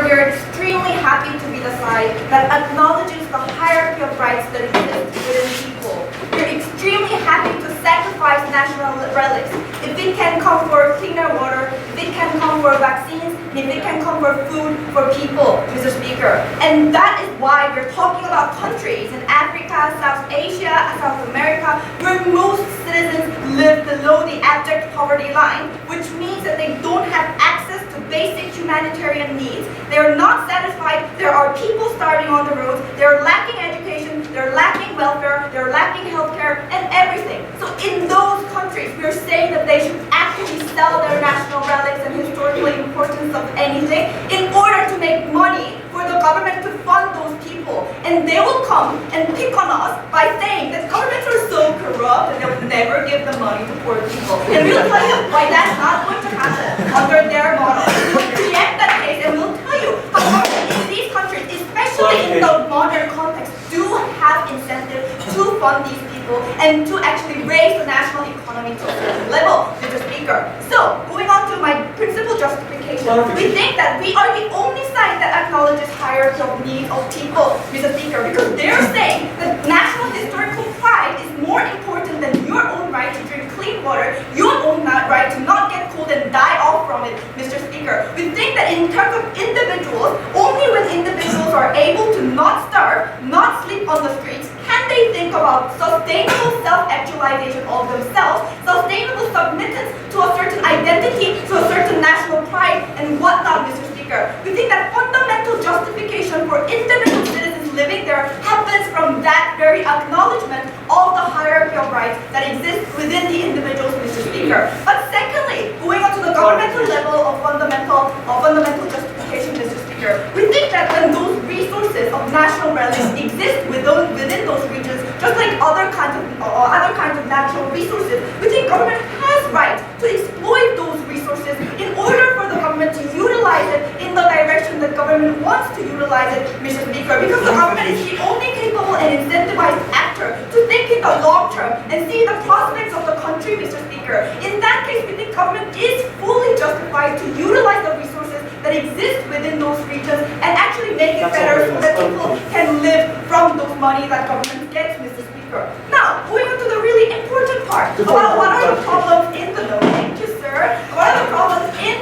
we are extremely happy to be the side that acknowledges the hierarchy of rights that exists within people. We're extremely happy to sacrifice national relics if it can come for cleaner water, if it can come for vaccines, and if it can come for food for people, Mr. Speaker. And that is why we're talking about countries in Africa, South Asia, South America, where most citizens live below the abject poverty line, which means that they don't have access to basic humanitarian needs. They are not satisfied. There are people starving on the roads. They're lacking education. They're lacking welfare. They're lacking healthcare and everything. So in those countries, we are saying that they should actually sell their national relics and historical importance of anything in order to make money for the government to fund those people. And they will come and pick on us by saying that governments are so corrupt and they'll never give the money to poor people. And we'll tell you why that's not going to happen under their model. We'll preempt that case and we'll tell you how governments in these countries, especially in the modern context, do have incentive to fund these people and to actually raise the national economy to a certain level, Mr. Speaker. So, going on to my principal justification, we think that we are the only side that acknowledges hierarchy of needs of people, Mr. Speaker, because they're saying that national historical pride is more important than your own right to drink clean water, your own right to not get cold and die off from it, Mr. Speaker. We think that in terms of individuals, only when individuals are able to not starve, not sleep on the streets, can they think about sustainable self-actualization of themselves, sustainable submittance to a certain identity, to a certain national pride, and whatnot, Mr. Speaker. We think that fundamental justification for individual citizens living there happens from that very acknowledgement of the hierarchy of rights that exists within the individuals, Mr. Speaker. But secondly, going on to the governmental level of fundamental justification, Mr. Speaker, we think that when those resources of national relics exist within those regions, just like other kinds of natural resources, we think government has right to exploit those resources in order for the government to utilize it in the direction that government wants to utilize it, Mr. Speaker, because the government is the only capable and incentivized actor to think in the long term and see the prospects of the country, Mr. Speaker. In that case, we think government is fully justified to utilize the resources that exist within those regions and actually make it better so that people can live from those money that government gets, Mr. Speaker. Now, going on to the really important part about what are the problems in the north. Thank you, sir. What are the problems in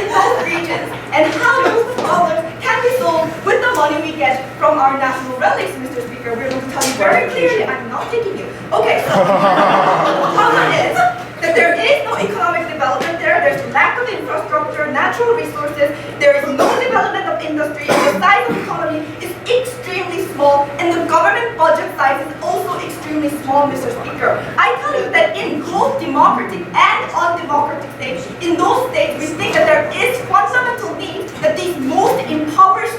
those regions and how those problems can be solved with the money we get from our national relics, Mr. Speaker. We're going to tell you very clearly. I'm not taking you. Okay, so the problem is that there is no economic development there. There's lack of infrastructure, natural resources. There is no development of industry. And the size of the economy is extremely small, and the government budget size is also extremely small, Mr. Speaker. I tell you that in both democratic and undemocratic states, in those states, we think that there is fundamental need that these most impoverished,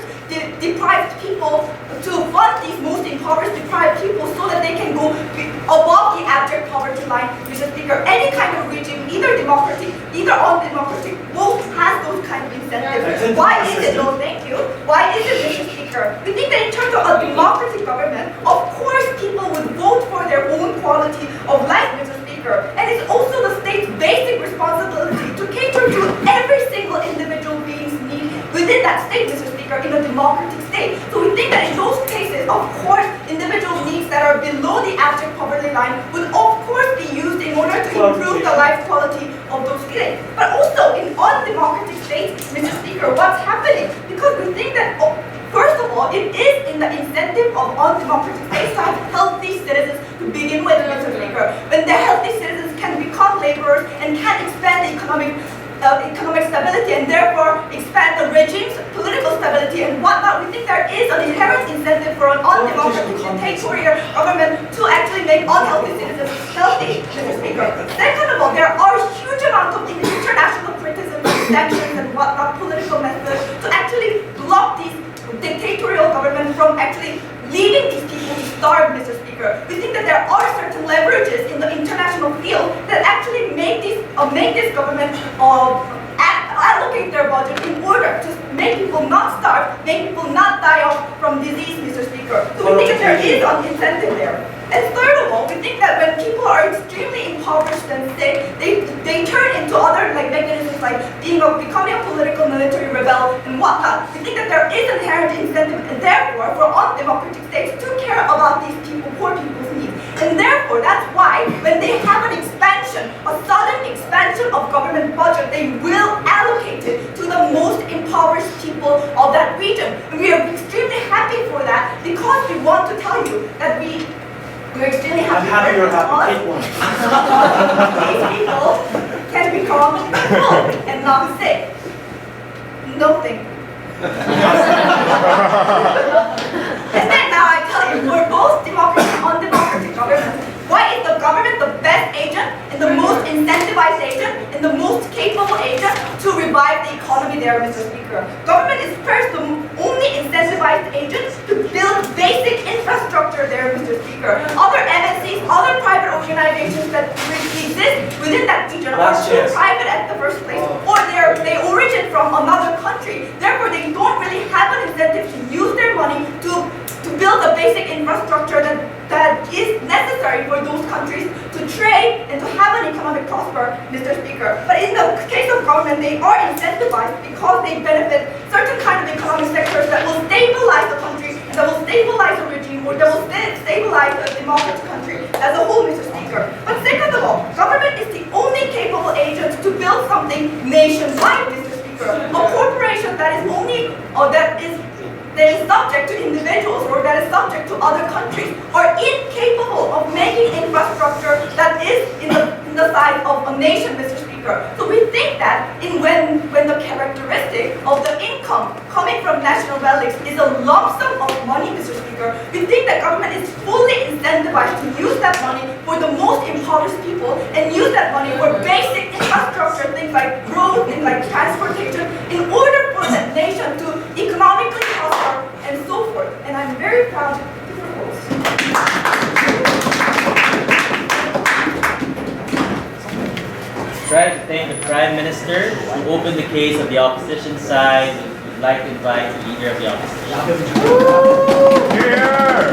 deprived people, to fund these most impoverished, deprived people so that they can go above the abject poverty line, Mr. Speaker. Any kind of regime, either democratic, either undemocratic, both has those kind of incentives. Why is it, no thank you, why is it, Mr. Speaker? We think that in terms of a democratic government, of course people would vote for their own quality of life, Mr. Speaker. And it's also the state's basic responsibility to cater to every single individual being's need within that state, Mr. Speaker, in a democratic state. So we think that in those cases, of course, individual needs that are below the abject poverty line would of course be used in order to improve the life quality of those states. But also in undemocratic states, Mr. Speaker, what's happening? Because we think that, first of all, it is in the incentive of undemocratic states to have healthy citizens to begin with, Mr. Speaker. When the healthy citizens can become laborers and can expand the economic stability and therefore expand the regime's political stability and whatnot, we think there is an inherent incentive for an undemocratic dictatorial government to actually make unhealthy citizens healthy, Mr. Speaker. Second of all, there are huge amounts of international criticism, sanctions and whatnot, political methods to actually block these dictatorial government from actually leaving these people to starve, Mr. Speaker. We think that there are certain leverages in the international field that actually make this government allocate their budget in order to make people not starve, make people not die off from disease, Mr. Speaker. So we think that there is an incentive there. And third of all, we think that when people are extremely impoverished and sick, they turn into other mechanisms like becoming a political military rebel and whatnot. We think that there is inherent incentive, and therefore, for undemocratic states to care about these people, poor people's needs. And therefore, that's why when they have an expansion, a sudden expansion of government budget, they will allocate it to the most impoverished people of that region. And we are extremely happy for that because we want to tell you that we're extremely happy. I'm happy you're happy. Take one. These people can become full and not sick. No thing. And then now I tell you, for both democratic and undemocratic governments, why is the government the best agent and the most incentivized agent and the most capable agent to revive the economy there, Mr. Speaker? Government is first the only incentivized agent to build basic infrastructure there, Mr. Speaker. Other MNCs, other private organizations that exist within that region are too private at the first place, or they origin from another country. Therefore, they don't really have an incentive to use their money to build a basic infrastructure that is necessary for those countries to trade and to have an economic prosper, Mr. Speaker. But in the case of government, they are incentivized because they benefit certain kind of economic sectors that will stabilize the country, and that will stabilize the regime, or that will stabilize the democratic country as a whole, Mr. Speaker. But second of all, government is the only capable agent to build something nationwide, Mr. Speaker. A corporation that is only, or that is subject to individuals or that is subject to other countries are incapable of making infrastructure that is in the size of a nation, Mr. Speaker. So we think that when the characteristic of the income coming from national relics is a lump sum of money, Mr. Speaker, we think that government is fully incentivized to use that money for the most impoverished people and use that money for basic infrastructure, things like roads and like transportation, in order for that nation to economically prosper and so forth. And I'm very proud to propose. Try to thank the Prime Minister who opened the case of the opposition side. We'd like to invite the Leader of the Opposition. Here!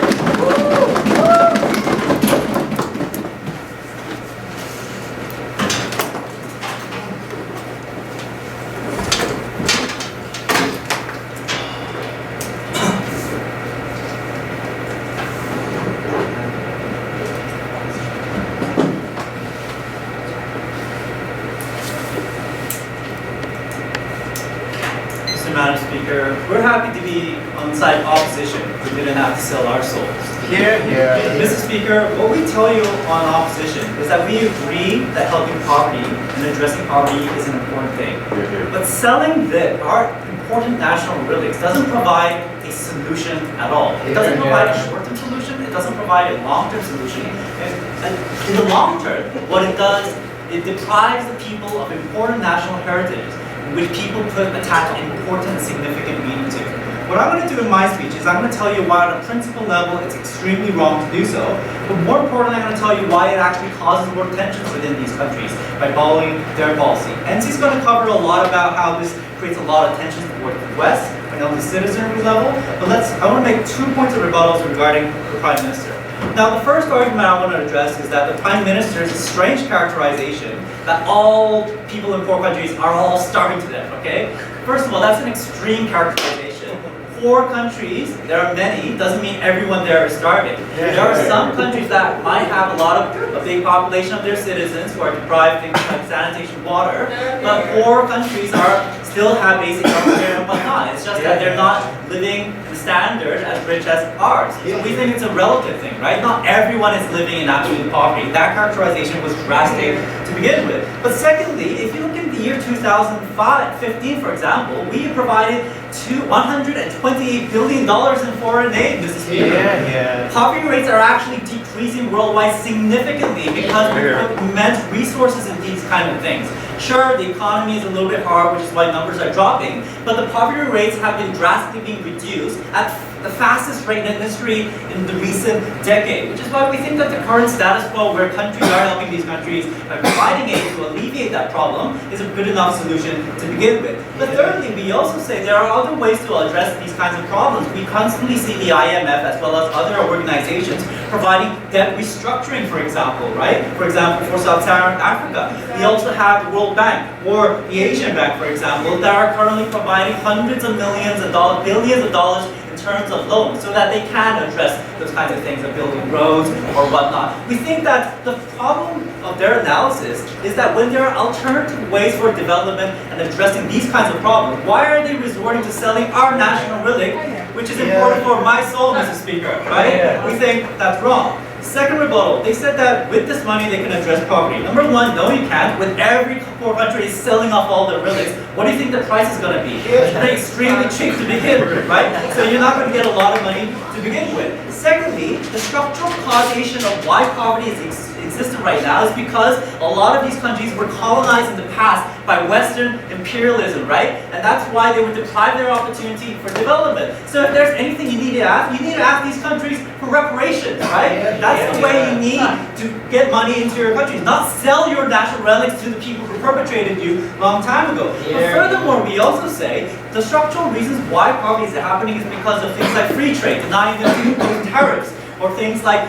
Madam Speaker, we're happy to be on the side of opposition. We didn't have to sell our souls. Mr. Speaker, what we tell you on opposition is that we agree that helping poverty and addressing poverty is an important thing. But selling our important national relics doesn't provide a solution at all. It doesn't provide a short-term solution. It doesn't provide a long-term solution. And in the long term, what it does, it deprives the people of important national heritage, which people attach important and significant meaning to. What I'm going to do in my speech is I'm going to tell you why on a principle level it's extremely wrong to do so, but more importantly I'm going to tell you why it actually causes more tensions within these countries by following their policy. NC's going to cover a lot about how this creates a lot of tensions towards the West and on the citizenry level, but I want to make 2 points of rebuttals regarding the Prime Minister. Now, the first argument I want to address is that the Prime Minister's strange characterization that all people in poor countries are all starving to death, okay? First of all, that's an extreme characterization. Poor countries, there are many, doesn't mean everyone there is starving. There are some countries that might have a big population of their citizens who are deprived of things like sanitation, water, but poor countries still have basic healthcare and whatnot. It's just that they're not living the standard as rich as ours. So we think it's a relative thing, right? Not everyone is living in absolute poverty. That characterization was drastic to begin with. But secondly, if you look at the year 2015, for example, we provided $128 billion in foreign aid, Mrs. Speaker. Poverty rates are actually decreasing worldwide significantly because we put immense resources in these kind of things. Sure, the economy is a little bit hard, which is why numbers are dropping, but the poverty rates have been drastically being reduced at the fastest rate in history in the recent decade, which is why we think that the current status quo where countries are helping these countries by providing aid to alleviate that problem is a good enough solution to begin with. But thirdly, we also say there are other ways to address these kinds of problems. We constantly see the IMF as well as other organizations providing debt restructuring, for example, right? For example, for Sub-Saharan Africa. We also have the World Bank or the Asian Bank, for example, that are currently providing hundreds of millions of dollars, billions of dollars in terms of loans so that they can address those kinds of things of building roads or whatnot. We think that the problem of their analysis is that when there are alternative ways for development and addressing these kinds of problems, why are they resorting to selling our national relic, which is important for my soul, Mr. Speaker, right? We think that's wrong. Second rebuttal, they said that with this money they can address poverty. Number one, no you can't. When every poor country is selling off all their relics, what do you think the price is going to be? It's going to be extremely cheap to begin with, right? So you're not going to get a lot of money to begin with. Secondly, the structural causation of why poverty is existent right now is because a lot of these countries were colonized in the past by Western imperialism, right? And that's why they were deprived their opportunity for development. So if there's anything you need to ask these countries for reparations, right? That's the way you need to get money into your countries, not sell your national relics to the people who perpetrated you a long time ago. But furthermore, we also say the structural reasons why poverty is happening is because of things like free trade, denying them to impose tariffs, or things like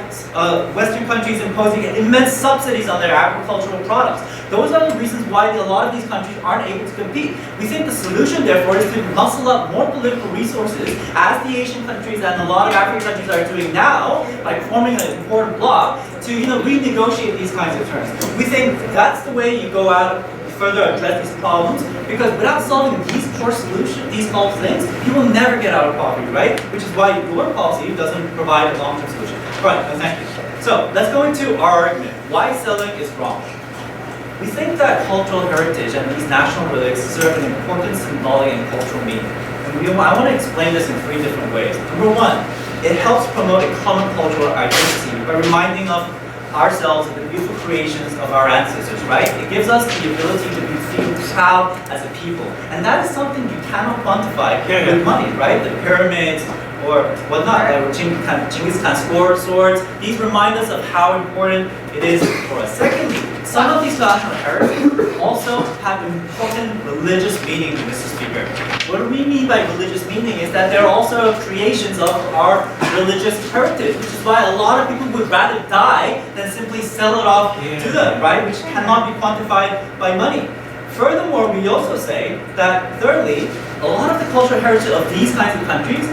Western countries imposing immense subsidies on their agricultural products. Those are the reasons why a lot of these countries aren't able to compete. We think the solution, therefore, is to muscle up more political resources, as the Asian countries and a lot of African countries are doing now, by forming an important bloc, to renegotiate these kinds of terms. We think that's the way you go out further address these problems, because without solving these core solutions, these core things, you will never get out of poverty, right? Which is why your policy doesn't provide a long-term solution. Right, thank you. So let's go into our argument. Why selling is wrong. We think that cultural heritage and these national relics serve an important symbolic and cultural meaning. And I want to explain this in 3 different ways. Number one, it helps promote a common cultural identity by reminding of ourselves of the beautiful creations of our ancestors, right? It gives us the ability to feel proud as a people. And that is something you cannot quantify with money, right? The pyramids or whatnot, Genghis Khan's swords, these remind us of how important it is for us. Secondly, some of these national heritage also have important religious meaning, Mr. Speaker. What we mean by religious meaning is that they're also creations of our religious heritage, which is why a lot of people would rather die than simply sell it off to them, right? Which cannot be quantified by money. Furthermore, we also say that, thirdly, a lot of the cultural heritage of these kinds of countries,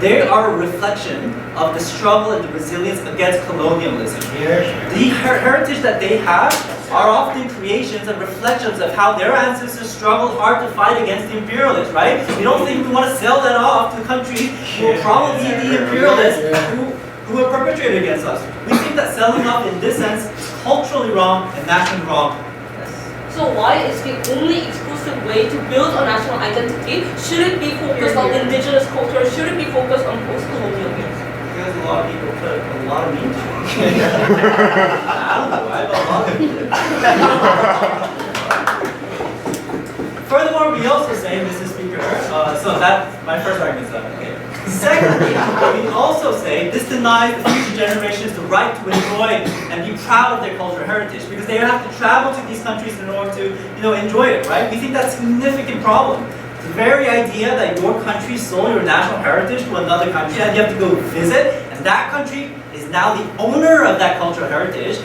they are a reflection of the struggle and the resilience against colonialism. The heritage that they have are often creations and reflections of how their ancestors struggled hard to fight against the imperialists, right? We don't think we want to sell that off to countries who will probably be the imperialists who are perpetrated against us. We think that selling off in this sense is culturally wrong and nationally wrong. So why is the only exclusive way to build a national identity? Should it be focused on indigenous culture? Should it be focused on post-colonial views? Because a lot of people put a lot of meaning to it. I don't know, I a lot of people. Furthermore, we also say, Mr. Speaker, so that's my first argument is done. Okay. Secondly, we also say this denies the future generations the right to enjoy and be proud of their cultural heritage, because they have to travel to these countries in order to, enjoy it, right? We think that's a significant problem. The very idea that your country sold your national heritage to another country and you have to go visit, and that country is now the owner of that cultural heritage,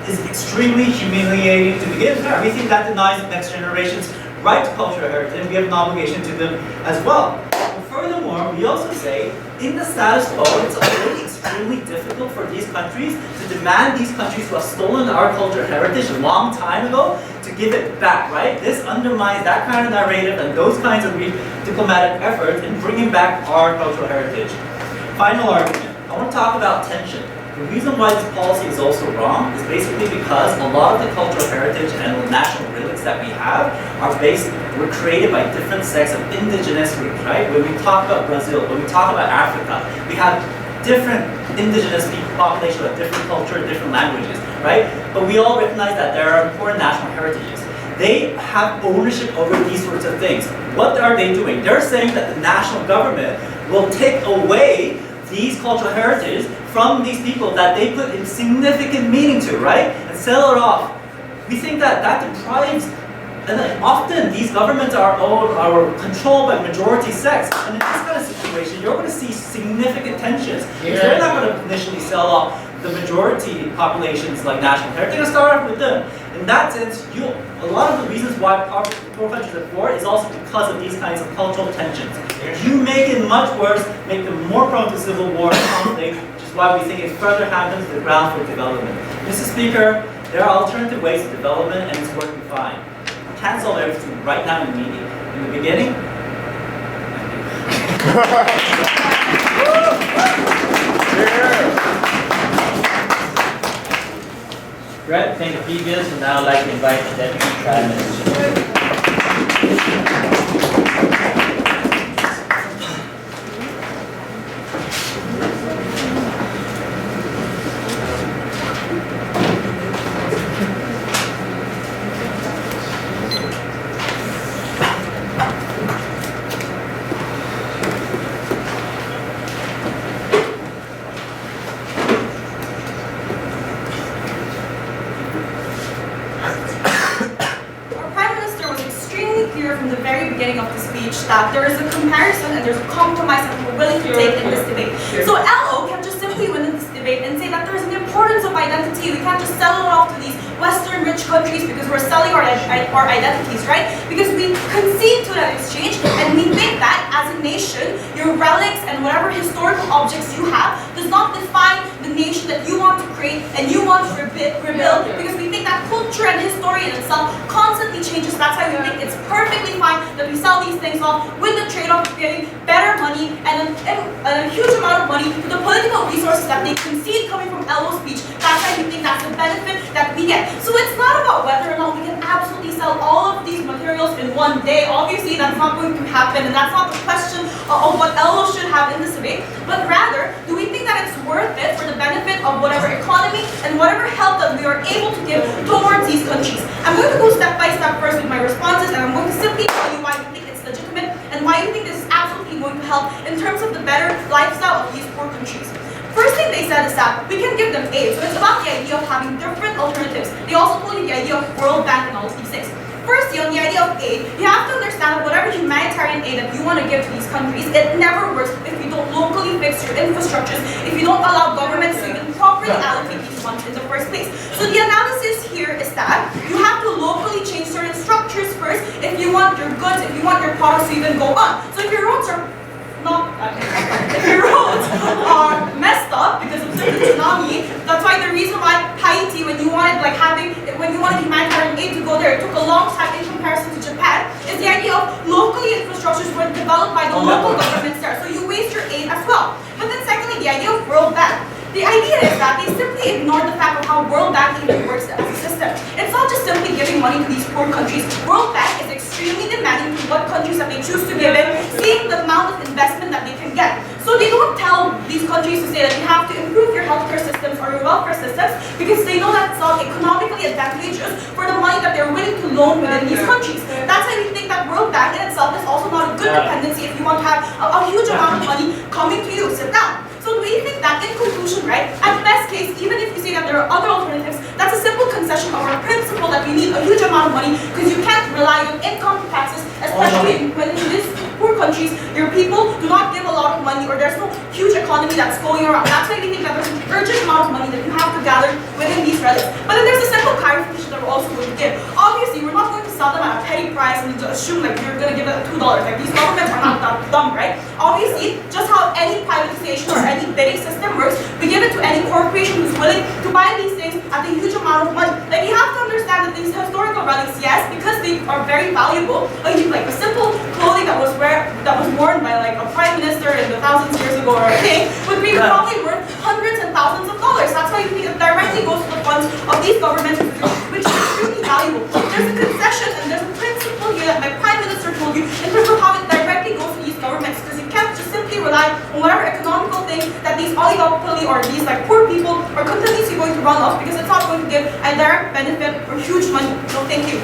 is extremely humiliating to begin with. We think that denies the next generation's right to cultural heritage, and we have an obligation to them as well. Furthermore, we also say, in the status quo, it's already extremely difficult for these countries to demand these countries who have stolen our cultural heritage a long time ago to give it back, right? This undermines that kind of narrative and those kinds of diplomatic efforts in bringing back our cultural heritage. Final argument. I want to talk about tension. The reason why this policy is also wrong is basically because a lot of the cultural heritage and national relics that we have were created by different sects of indigenous groups, right? When we talk about Brazil, when we talk about Africa, we have different indigenous people, population with different culture, different languages, right? But we all recognize that there are important national heritages. They have ownership over these sorts of things. What are they doing? They're saying that the national government will take away these cultural heritage from these people that they put in significant meaning to, right? And sell it off. We think that deprives, and then often these governments are controlled by majority sects. And in this kind of situation, you're going to see significant tensions. Because they're not going to initially sell off the majority populations like national heritage. They're going to start off with them. In that sense, a lot of the reasons why poor countries are poor is also because of these kinds of cultural tensions. You make it much worse, make them more prone to civil war and conflict, which is why we think it further happens the ground for development. Mr. Speaker, there are alternative ways of development and it's working fine. We can't solve everything right now in the beginning. Right, thank the previous, and now I'd like to invite the Deputy Prime Minister. That there is a comparison and there's a compromise that we're willing to take in this debate. So LO can just simply win in this debate and say that there's an importance of identity. We can't just sell it off to these Western rich countries because we're selling our identities, right? Because we concede to that exchange and we think that as a nation, your relics and whatever historical objects you have does not define the nation that you want to create and you want to rebuild, because we think that culture and history in itself constantly changes. That's why we think it's perfectly fine that we sell these things off with the trade-off of getting better money and a huge amount of money to the political resources that they concede coming from LO speech. That's why we think that's the benefit that we get. So it's not about whether or not we can absolutely sell all of these materials in one day. Obviously, that's not going to happen, and that's not the question of what LO should have in this debate. But rather, do we think that it's worth it for the benefit of whatever economy and whatever help that we are able to give towards these countries? I'm going to go step by step first with my responses, and I'm going to simply tell you why we think it's legitimate and why we think this is absolutely going to help in terms of the better lifestyle of these poor countries. First thing they said is that we can give them aid. So it's about the idea of having different alternatives. They also told you the idea of World Bank and all of these things. Firstly, on the idea of aid, you have to understand that whatever humanitarian aid that you want to give to these countries, it never works if you don't locally fix your infrastructures, if you don't allow governments to even properly allocate these funds in the first place. So the analysis here is that you have to locally change certain structures first if you want your goods, if you want your products to even go on. So if your roads are if your roads are messed up because of the tsunami, that's why the reason why Haiti, when you wanted humanitarian aid to go there, it took a long time in comparison to Japan, is the idea of locally infrastructures were developed by the local governments there. So you waste your aid as well. But then secondly, the idea of World Bank. The idea is that they simply ignore the fact of how World Bank even works as a system. It's not just simply giving money to these poor countries. World Bank is extremely demanding to what countries that they choose to give it, seeing the amount of investment that they can get. So they don't tell these countries to say that you have to improve your healthcare systems or your welfare systems because they know that it's not economically advantageous for the money that they're willing to loan within these countries. That's why we think that World Bank in itself is also not a good dependency if you want to have a huge amount of money coming to you. Sit down. So we think that in conclusion, right, at best case, even if you say that there are other alternatives, that's a simple concession of our principle that we need a huge amount of money because you can't rely on income taxes, especially when in these poor countries, your people do not give a lot of money or there's no huge economy that's going around. That's why we think that there's an urgent amount of money that you have to gather within these relics. But then there's a simple clarification that we're also going to give. Obviously, we're not going to sell them at a petty price and just assume like you're going to give it $2. Like these governments are not that dumb, right? Obviously, just how any privatization or any bidding system works, we give it to any corporation who's willing to buy these things at a huge amount of money. Like you have to understand that these historical relics, yes, because they are very valuable, like a simple clothing that was worn by like a prime minister in the thousands years ago or a king would be probably worth hundreds and thousands of dollars. That's why you think it directly goes to the funds of these governments, which is extremely valuable. There's a concession and there's a principle here that my prime minister told you in terms of how it directly goes to these governments, because you can't just simply rely on whatever economical thing that these oligopoly or these like poor people are continuously going to run off, because it's not going to give a direct benefit or huge money. No, thank you.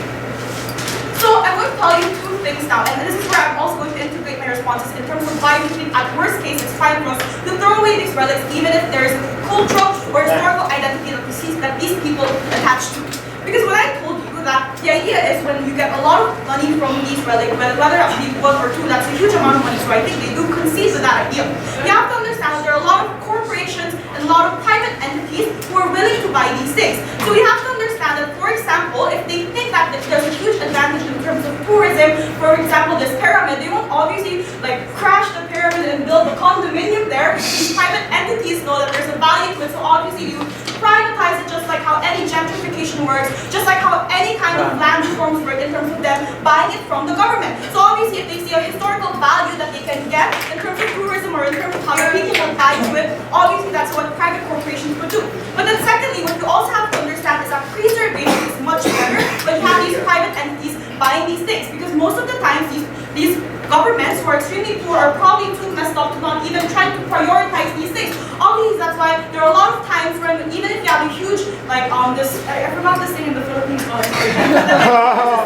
So I'm going to tell you two things now, and this is where I'm also going to integrate my responses in terms of why we think at worst case it's fine for us to throw away these relics even if there is a cultural or historical identity that these people attach to. Because when I told you that the idea is when you get a lot of money from these relics, whether it be one or two, that's a huge amount of money, so I think they do concede to that idea. You have to understand that there are a lot of corporations and a lot of private entities who are willing to buy these things. So we have to understand that, for example, if they think that there's a huge advantage in terms of tourism, for example, this pyramid, they won't obviously like crash the pyramid and build a condominium there because these private entities know that there's a value to it, so obviously you privatize it just like how any gentrification works, just like how any kind of land reforms work in terms of them buying it from the government. So obviously if they see a historical value that they can get in terms of tourism or in terms of how the people will buy to it, obviously that's what private corporations would do. But then secondly, what you also have to understand is that preservation is much better when you have these private entities buying these things, because most of the times these governments who are extremely poor are probably too messed up to not even try to prioritize these things. Obviously, that's why there are a lot of times when even if you have a huge, like this, I forgot this thing in the Philippines, oh, sorry.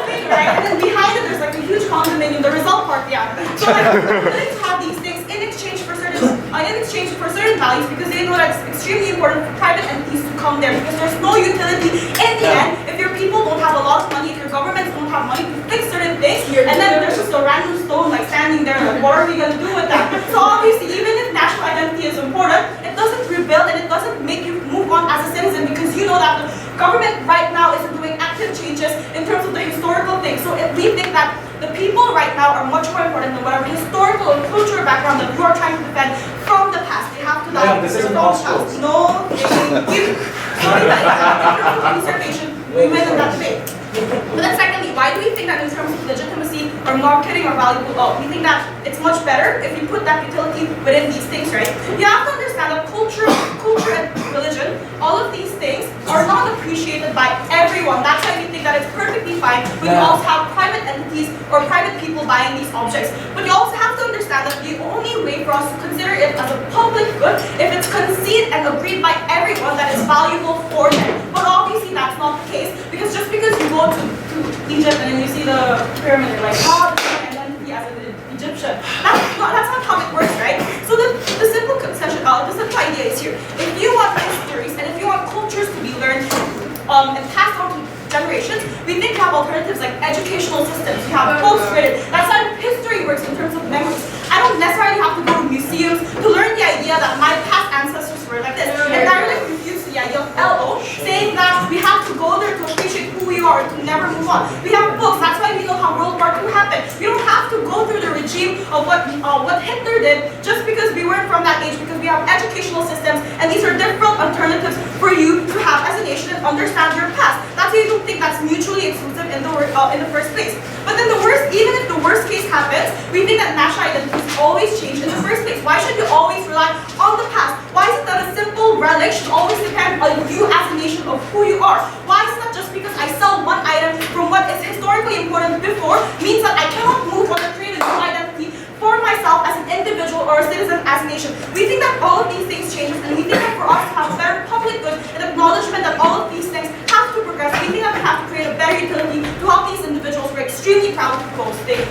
Thing, right? And then behind it there's like a huge condominium, the result part, yeah. So like, they're willing to have these things in exchange for certain values because they know that it's extremely important for private entities to come there because there's no utility in the end if your people don't have a lot of money, if your governments don't have money to fix certain things, and then there's just a random stone like standing there, like what are we gonna do with that? So obviously, even if national identity is important, it doesn't rebuild and it doesn't make you move on as a citizen because you know that the government right now isn't doing active changes in terms of the historical things. So if we think that the people right now are much more important than whatever historical or cultural background that you are trying to defend from the past. They have to now. This is not schools. No, thank you. Sorry, but in terms of conservation, we win in that debate. But then secondly, why do we think that in terms of legitimacy or marketing or valuable? Oh, we think that it's much better if you put that utility within these things, right? You have to understand that culture and religion, all of these things are not appreciated by everyone. That's why we think that it's perfectly fine when you also have private entities or private people buying these objects. But you also have to understand that the only way for us to consider it as a public good if it's conceded and agreed by everyone that it's valuable for them. But obviously that's not the case because just because you go to Egypt and then you see the pyramid, you're like, oh, this is my identity as an Egyptian. That's not how it works, right? So the simple conception, the simple idea is here. If you want histories and if you want cultures to be learned and passed on to generations, we think we have alternatives like educational systems. You have books written. That's how history works in terms of memories. I don't necessarily have to go to museums to learn the idea that my past ancestors were like this. And I really refuse the idea of LO saying that we have to go there to appreciate who we are and to never move on. We have books. That's why we know how World War II happened. We don't have to go through the regime of what Hitler did just because we weren't from that age, because we have educational systems and these are different alternatives for you to have as a nation and understand your past. That's why you don't think that's mutually exclusive in the first place. But then even if the worst case happens, we think that national identities always change in the first place. Why should you always rely on the past? Why is it that a simple relic should always depend on you as a nation of who you are? Why is it that just because I sell one item from what is historically important before means that I cannot move on or create a new identity for myself as an individual or a citizen as a nation? We think that all of these things change, and we think that for us to have better public good and acknowledgement that all of these things have to progress, we think that we have to create a better utility to help these individuals we're extremely proud to propose. Thank you.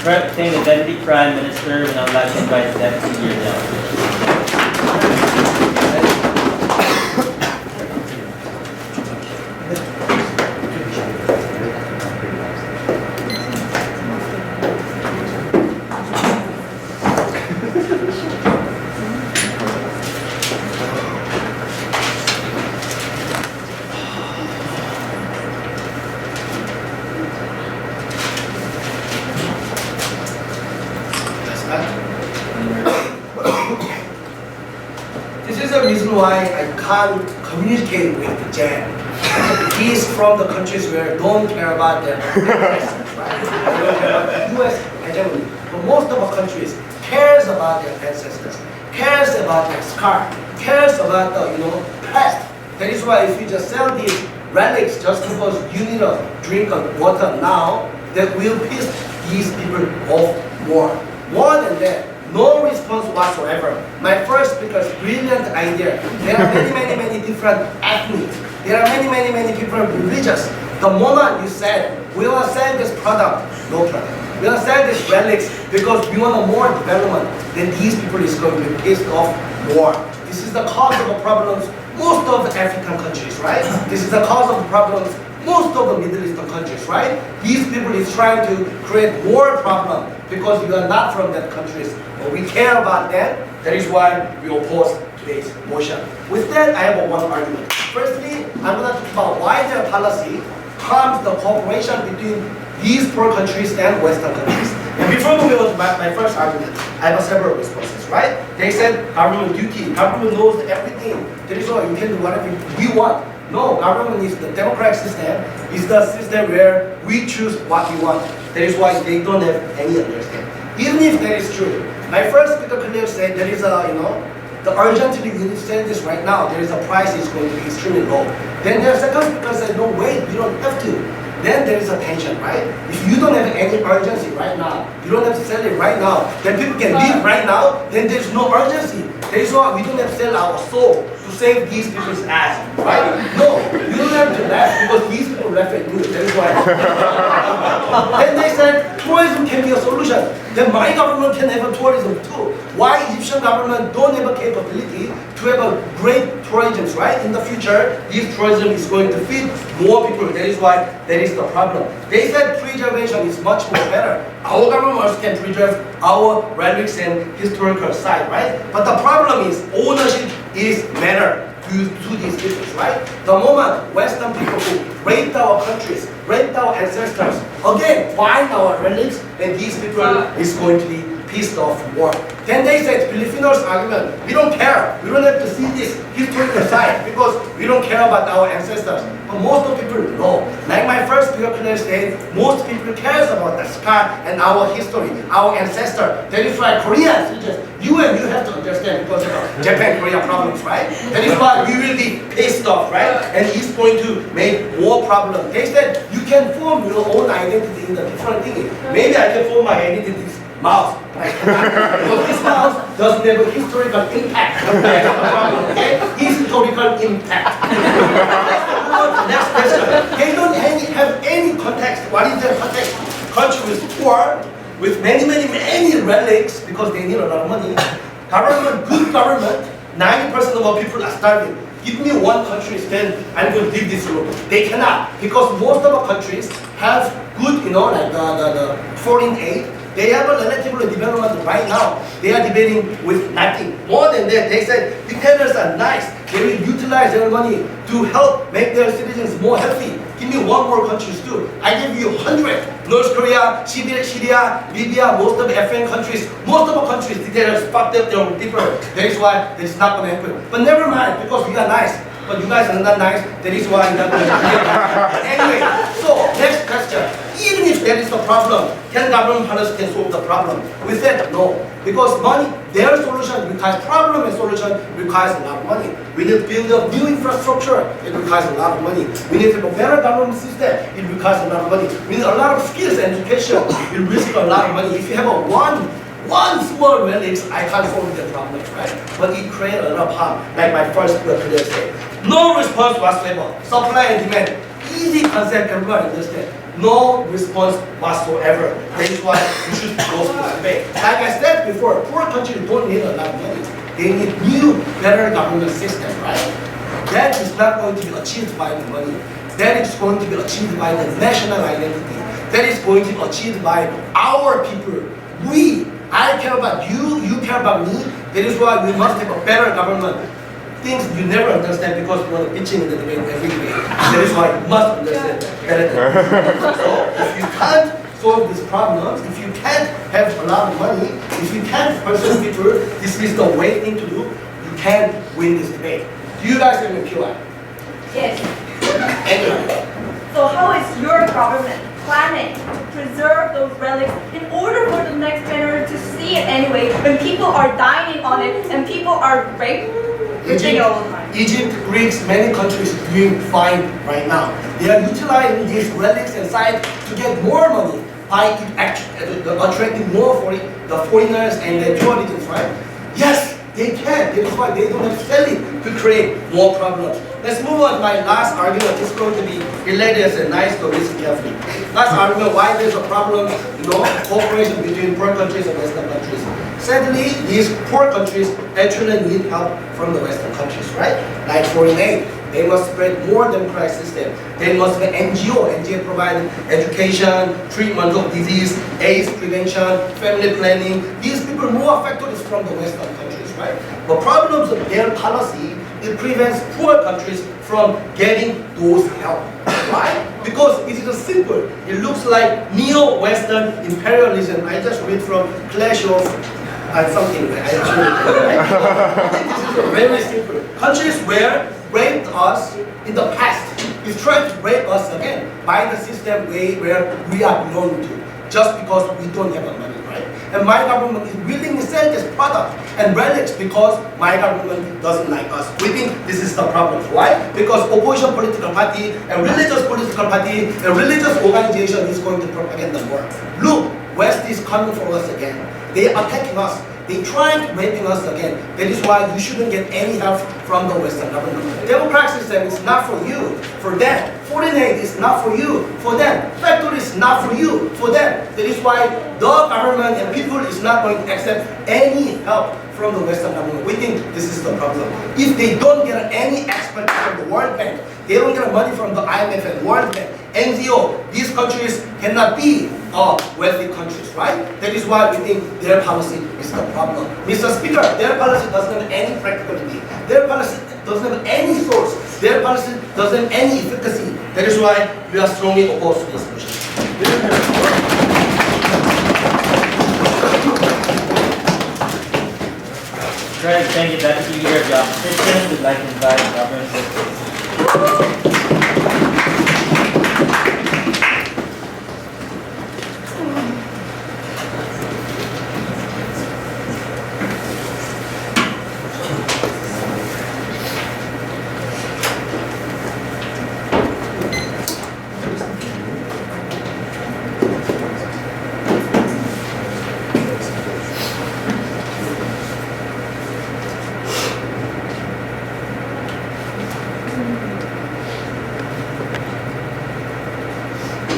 Representing the Deputy Prime Minister, we now like to invite Deputy Yoon. This is the reason why I can't communicate with Jan. He's from the countries where don't care about their ancestors, right? They don't care about the US hegemony. But most of our countries cares about their ancestors, cares about their scar, cares about the past. That is why if you just sell these relics just because you need a drink of water now, that will piss these people off more. More than that, no response whatsoever. My first speaker's brilliant idea. There are many different ethnic. There are many people religious. The moment you said, we want to sell this product, no product. We want to sell this relics because we want a more development, then these people is going to be pissed off more. This is the cause of the problems most of the African countries, right? This is the cause of the problems most of the Middle Eastern countries, right? These people is trying to create more problem because we are not from that countries, but we care about them. That is why we oppose today's motion. With that, I have one argument. Firstly, I'm going to talk about why their policy harms the cooperation between these poor countries and Western countries. And before moving on to my first argument, I have several responses, right? They said government duty, government knows everything. That is why you can do whatever we want. No, government is the democratic system, is the system where we choose what we want. That is why they don't have any understanding. Even if that is true, my first speaker clearly said there is a, the urgently we need to send this right now. There is a price is going to be extremely low. Then their second speaker said, no, wait, we don't have to. Then there is a tension, right? If you don't have any urgency right now, you don't have to sell it right now, then people can leave right now, then there's no urgency. That is why we don't have to sell our soul to save these people's ass, right? No, you don't have to laugh because these people laugh at you. That is why. Then they said tourism can be a solution. Then my government can have a tourism too. Why Egyptian government don't have a capability to have a great tourism, right? In the future, this tourism is going to feed more people. That is why that is the problem. They said preservation is much more better. Our government also can preserve our relics and historical site, right? But the problem is ownership is matter to these people, right? The moment Western people who raped our countries, raped our ancestors, again find our relics, then these people is going to be pissed off more. Then they said Filipinos argument, we don't care, we don't have to see this historical site because we don't care about our ancestors. But most of people know. Like my first speaker said, most people cares about the scar and our history, our ancestor. That is why Koreans, you have to understand because of Japan-Korea problems, right? That is why we will be pissed off, right? And it's going to make more problems. They said you can form your own identity in the different thing. Maybe I can form my identity mouse. Because this mouse doesn't have a historical impact. Okay? Historical impact. Next question. They don't have any context. What is their context? Country is poor, with many relics because they need a lot of money. Government, good government, 90% of our people are starving. Give me one country, then I'm going to leave this room. They cannot, because most of our countries have good, like the foreign aid. They have a relatively development right now. They are debating with nothing. More than that, they said dictators are nice. They will utilize their money to help make their citizens more healthy. Give me one more country too. I give you 100. North Korea, Syria, Libya, most of the African countries, most of our countries, dictators fucked up their own people. That is why it's not going to happen. But never mind, because we are nice. But you guys are not nice, that is why you're not going to happen. Anyway, so next question. Even if that is the problem, can government policy can solve the problem? We said no. Because money, their solution requires problem and solution requires a lot of money. We need to build a new infrastructure, it requires a lot of money. We need to have a better government system, it requires a lot of money. We need a lot of skills and education, it risks a lot of money. If you have a one small relics, I can't solve the problem, right? But it creates a lot of harm, like my first speaker said. No response whatsoever. Supply and demand. Easy concept, everybody understand. No response whatsoever. That is why we should go to this debate. Like I said before, poor countries don't need a lot of money. They need new, better government system, right? That is not going to be achieved by the money. That is going to be achieved by the national identity. That is going to be achieved by our people. I care about you, you care about me. That is why we must have a better government. Things you never understand because you are bitching in the debate every day. That is why you must understand better. So if you can't solve these problems, if you can't have a lot of money, if you can't persuade people, this is the right thing to do, you can't win this debate. Do you guys have a QI? Yes. Anyway. So how is your government planning to preserve those relics in order for the next generation to see it anyway when people are dining on it and people are raped? Egypt, Greeks, many countries doing fine right now. They are utilizing these relics and sites to get more money by attracting more the foreigners and the tourism, right? Yes, They can. That is why they don't necessarily to create more problems. Let's move on. My last argument is going to be related and nice to listen carefully. Last argument why there's a problem, cooperation between poor countries and Western countries. Sadly, these poor countries actually need help from the Western countries, right? Like foreign aid. They must spread more democratic system. They must be NGO. NGO provide education, treatment of disease, AIDS prevention, family planning. These people more affected is from the Western countries, right? The problems of their policy, it prevents poor countries from getting those help. Why? Because it is simple. It looks like neo-Western imperialism. I just read from Clash of something. This is very simple. Countries where raped us in the past is trying to rape us again by the system where we are belonging to, just because we don't have the money, right? And my government is willing to sell this product and relics because my government doesn't like us. We think this is the problem. Why? Because opposition political party and religious political party and religious organization is going to propagate the war. Look, West is coming for us again. They are attacking us. They trying to raping us again. That is why you shouldn't get any help from the Western government. Democratic system is not for you, for them. Foreign aid is not for you, for them. Factory is not for you, for them. That is why the government and people is not going to accept any help from the Western government. We think this is the problem. If they don't get any expert from the World Bank, they don't get money from the IMF and World Bank, NGO, these countries cannot be wealthy countries, right? That is why we think their policy is the problem. Mr. Speaker, their policy doesn't have any practicality. Their policy doesn't have any source. Their policy doesn't have any efficacy. That is why we are strongly opposed to this motion. Right, thank you. That is the leader of the opposition. We'd like to invite Governor Seth.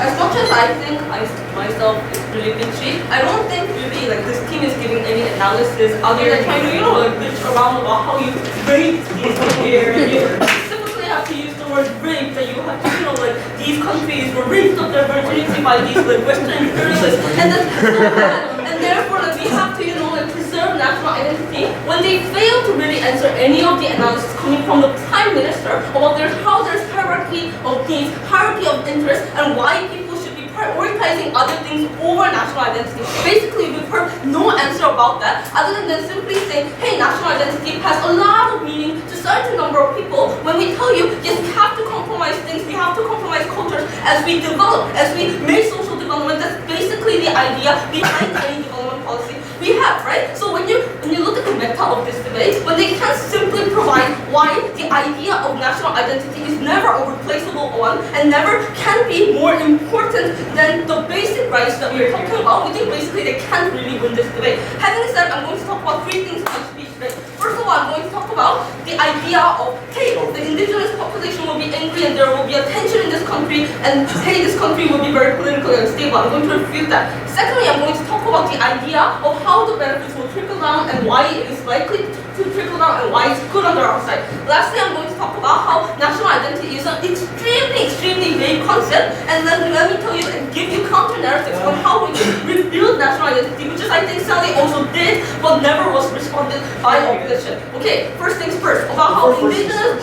As much as I think myself is really bitchy, I don't think really like this team is giving any analysis other than trying to, like bitch around about how you rape these here and you specifically have to use the word rape, that you have to, like these countries were raped of their virginity by these like Western imperialists, and that's so bad. And therefore like we have to, like preserve national identity when they fail to really answer any of the analysis coming from the Prime Minister about how there's hierarchy of needs, hierarchy of interest, and why people should be prioritizing other things over national identity. Basically, we've heard no answer about that other than simply saying, hey, national identity has a lot of meaning to a certain number of people. When we tell you, yes, we have to compromise things, we have to compromise cultures as we develop, as we make social development. That's basically the idea behind any development policy we have, right? So when you look at the meta of this debate, when they can't simply provide why the idea of national identity is never a replaceable one and never can be more important than the basic rights that we are talking about, we think basically they can't really win this debate. Having said, I'm going to talk about three things in my speech today. First of all, I'm going to talk about the idea of, hey, the indigenous population will be angry and there will be a tension in this country, and hey, this country will be very politically unstable. I'm going to refute that. Secondly, I'm going to talk about the idea of how the benefits will trickle down and why it is likely to trickle down and why it's good on the our side. Lastly, I'm going to talk about how national identity is an extremely vague concept, and then let me tell you and give you counter narratives on how we can rebuild national identity, which is I think Sally also did, but never was responded by opposition. Okay, first things first, about how indigenous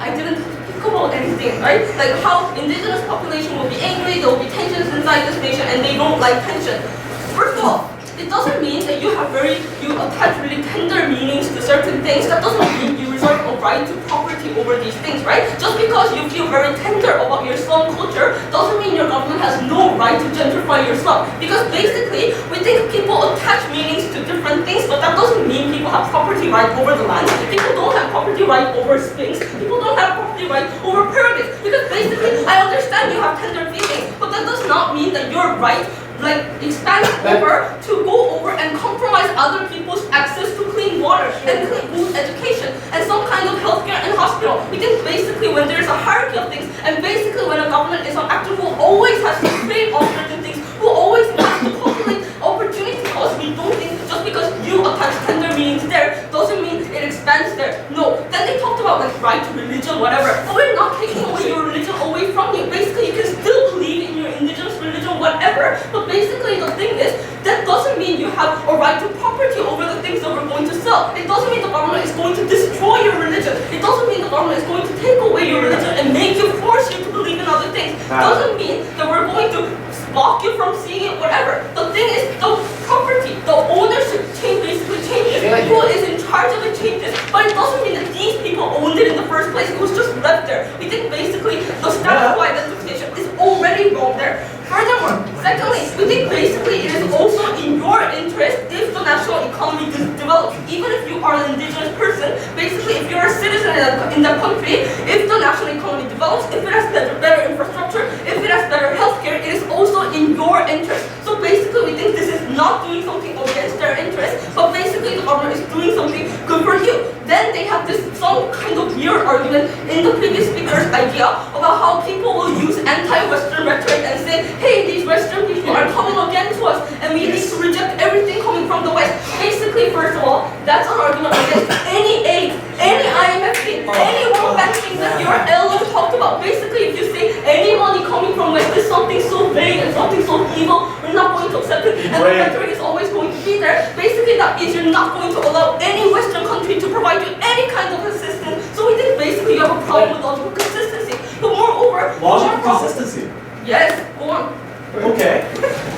I didn't talk about anything, right? Like how indigenous population will be angry, there will be tensions inside this nation, and they don't like tension. First of all, it doesn't mean that you attach really tender meanings to certain things. That doesn't mean you reserve a right to property over these things, right? Just because you feel very tender about your slum culture doesn't mean your government has no right to gentrify your slum. Because basically, we think people attach meanings to different things, but that doesn't mean people have property right over the land. People don't have property right over sphinx. People don't have property right over pyramids. Because basically, I understand you have tender feelings, but that does not mean that your right expands over to go over and compromise other people's access to clean water and clean food, education, and some kind of healthcare and hospital. We think basically when there's a hierarchy of things, and basically when a government is an actor who always has to trade off certain things, who always has to calculate opportunity costs, we don't think just because you attach tender meanings there doesn't mean it expands there. No. Then they talked about like right to religion, whatever. But we're not taking away your religion away from you. Basically, you can still believe in your indigenous religion, whatever. But basically, the thing is, that doesn't mean you have a right to property over the things that we're going to sell. It doesn't mean the government is going to destroy your religion. It doesn't mean the government is going to take away your religion and make you, force you to believe in other things. It doesn't mean that we're going to block you from seeing it, whatever. The thing is, the property, the ownership basically changes. Who is in charge of it changes. But it doesn't mean that these people owned it in the first place. It was just left there. We think basically the status quo identification is already wrong there. Furthermore, secondly, we think basically it is also in your interest if the national economy develops. Even if you are an indigenous person, basically if you're a citizen in the country, if the national economy develops, if it has better infrastructure, if it has better healthcare, it is also in your interest. So basically we think this is not doing something against their interest, but basically the government is doing something good for you. Then they have this some kind of weird argument in the previous speaker's idea about how people will use anti-Western rhetoric and say, hey, these Western people are coming against us and we need to reject everything coming from the West. Basically, first of all, that's an argument against any aid, any IMF thing, any World Bank thing that your LO talked about. Basically, if you say any money coming from West is something so vague and something so evil, we're not going to accept it, and the rhetoric is always going to be there. Basically, that means you're not going to allow any Western country to provide you any kind of assistance. So we think basically you have a problem with logical consistency. But moreover, Logical consistency. yes, go on. Okay.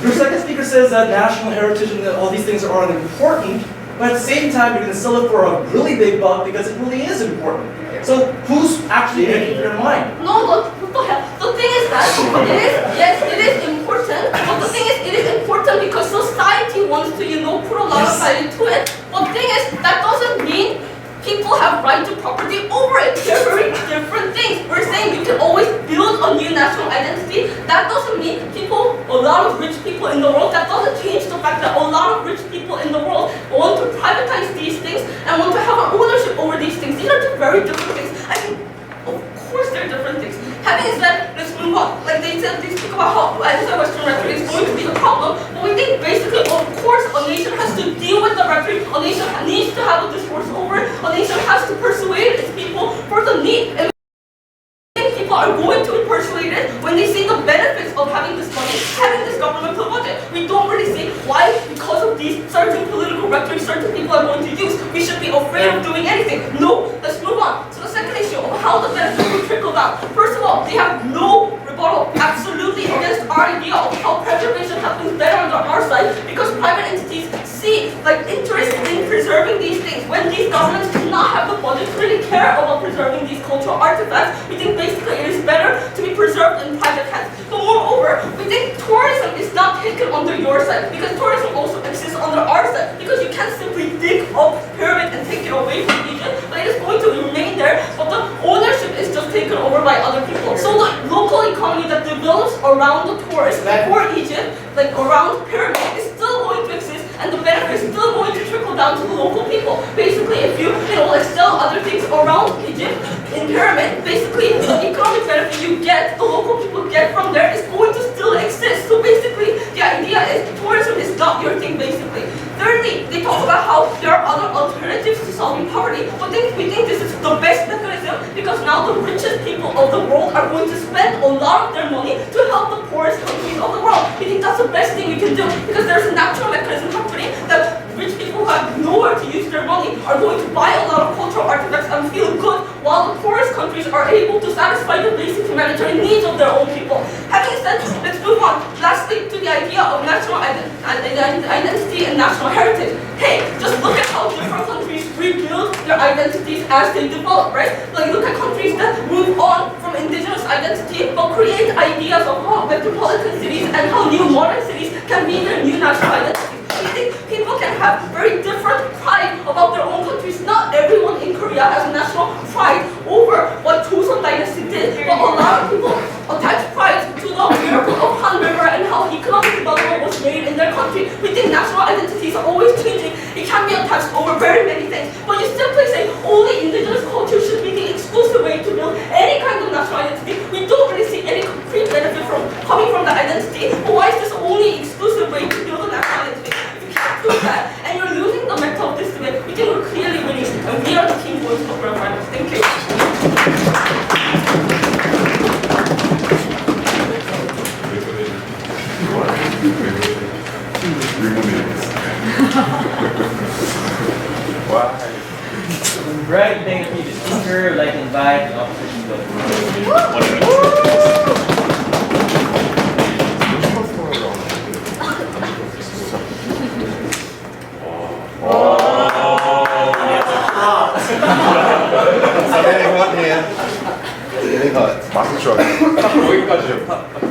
Your second speaker says that national heritage and all these things are important, but at the same time you're going to sell it for a really big buck because it really is important. So who's actually making your mind? No, what the hell? The thing is that it is, yes, it is important, but the thing is it is important because society wants to, put a lot of value to it. But the thing is, that doesn't mean people have right to property over it. They're very different things. We're saying you can always build a new national identity. That doesn't mean a lot of rich people in the world, that doesn't change the fact that a lot of rich people in the world want to privatize these things and want to have an ownership over these things. These are two very different things. I mean, of course they're different things. Having said, let's move on. Like they speak about how anti-Western rhetoric is going to be the problem, but we think basically, of course, a nation has to deal with the rhetoric, a nation needs to have a discourse over it, a nation has to persuade its people for the need. And people are going to be persuaded when they see the benefits of having this money, having this governmental budget. We don't really see why, because of these certain political rhetoric, certain people are going to use, we should be afraid of doing anything. No, let's move on. So the second issue of how the benefits will trickle down. First of all, they have no rebuttal absolutely against our idea of how preservation happens better on our side, because private entities see interest in preserving these things. When these governments do not have the budget to really care about preserving these cultural artifacts, we think basically it is better to be preserved in private hands. But moreover, we think tourism is not taken under your side, because tourism also exists under our side, because you can't simply dig up pyramid and take it away from Egypt, but it is going to remain there, but the ownership is just taken over by other people. So the local economy that develops around the tourists for Egypt, around pyramid, is still going to exist, and the benefit is still going to trickle down to the local people. Basically, if you sell other things around Egypt in pyramid, basically the economic benefit you get, the local people get from there, is going to still exist. So basically, the idea is tourism is not your thing, basically. Thirdly, they talk about how there are other alternatives to solving poverty, but we think this is the best mechanism, because now the richest people of the world are going to spend a lot of their money to help the poorest countries of the world. We think that's the best thing we can do, because there's a natural mechanism happening that rich people who have nowhere to use their money are going to buy a lot of cultural artifacts and feel good, while the poorest countries are able to satisfy the basic humanitarian needs of their own people. Having said, let's move on. Lastly, to the idea of national identity and national heritage. Hey, just look at how different countries rebuild their identities as they develop, right? Look at countries that move on from indigenous identity but create ideas of how metropolitan cities and how new modern cities can be their new national identity. I think people can have very different pride about their own countries. Not everyone in Korea has a national pride over what Joseon Dynasty did, but a lot of people attach pride to the miracle of Han River and how economic development was made in their country. We think national identities are always changing. It can be attached over very many things. 얘네가 맛을 좋아해. 여기까지요.